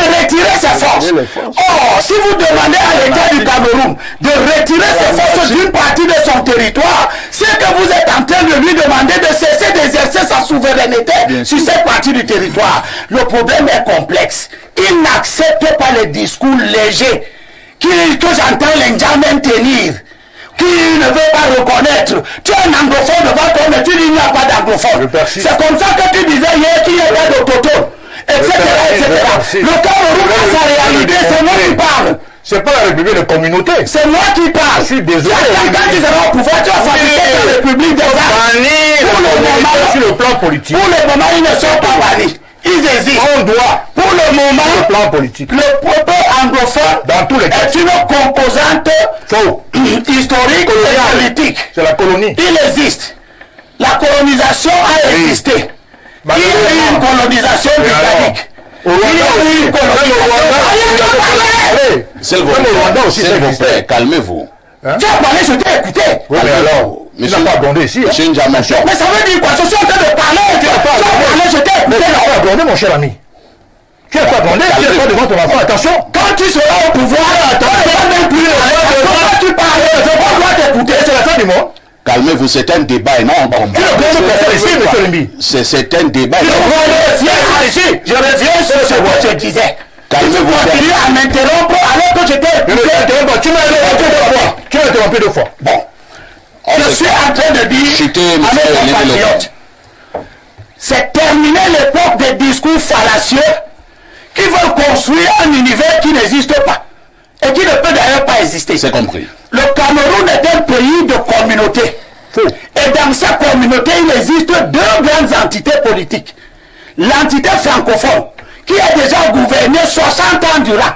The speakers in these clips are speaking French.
de retirer ses forces. Or, si vous demandez à l'État du Cameroun de retirer ses forces d'une partie de son territoire, c'est que vous êtes en train de lui demander de cesser d'exercer sa souveraineté sur cette partie du territoire. Le problème est complexe. Il n'accepte pas les discours légers que j'entends les Ndjamens tenir, qui ne veut pas reconnaître. Tu es un anglophone devant toi, mais tu dis qu'il n'y a pas d'anglophone. C'est comme ça que tu disais hier qu'il n'y a pas d'autochtone, etc., etc. Le Cameroun a sa réalité, c'est moi qui parle. C'est pas la République de communauté. C'est moi qui parle. Je suis désolé. Quand tu seras au pouvoir, tu vas fabriquer la République des arts. Sur le plan politique. Pour le moment, ils ne sont pas bannis. Ils existent. On doit, pour le moment, sur le plan politique, le peuple anglophone dans tous les cas, est une composante historique et politique. C'est la colonie. Il existe. La colonisation a existé. Il y a eu une colonisation britannique. Il y a eu une colonisation. S'il vous plaît, calmez-vous. Tu as parlé, je t'ai écouté. Oui, mais alors, monsieur n'a pas abondé ici. Monsieur Ndjamens. Mais ça veut dire quoi? Je suis en train de parler. Tu as parlé, je t'ai écouté. Mais tu n'as pas abondé, mon cher ami. Tu n'as pas abondé, tu n'es pas devant ton enfant. Attention. Quand tu seras au pouvoir, tu ne vas même plus. Quand tu parles, je dois t'écouter. C'est la fin du monde. Calmez-vous, c'est un débat et non un combat. C'est un débat. Je reviens sur ce que je disais. Calmez-vous. Continue à m'interrompre alors que je t'ai écouté. Tu m'as interrompu deux fois. Bon. Je suis en train de dire à mes compatriotes, c'est terminé l'époque des discours fallacieux qui veulent construire un univers qui n'existe pas et qui ne peut d'ailleurs pas exister. C'est compris. Le Cameroun est un pays de communauté. Et dans cette communauté, il existe deux grandes entités politiques. L'entité francophone, qui a déjà gouverné 60 ans durant.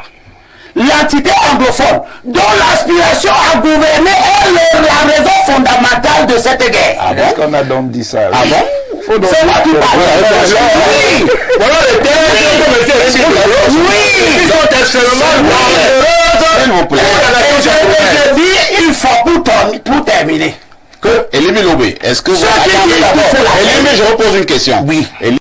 L'entité anglophone, dont l'aspiration à gouverner est la raison fondamentale de cette guerre. Ah bon? Est-ce qu'on a donc dit ça? Ah bon? C'est moi qui parle. Oui. Voilà les termes. Oui. Ils sont extrêmement S'il vous plaît. Je dis, il faut pour terminer. Elimi Lobé, est-ce que vous... Ceux qui disent tout cela. Elimi, je vous pose une question. Oui.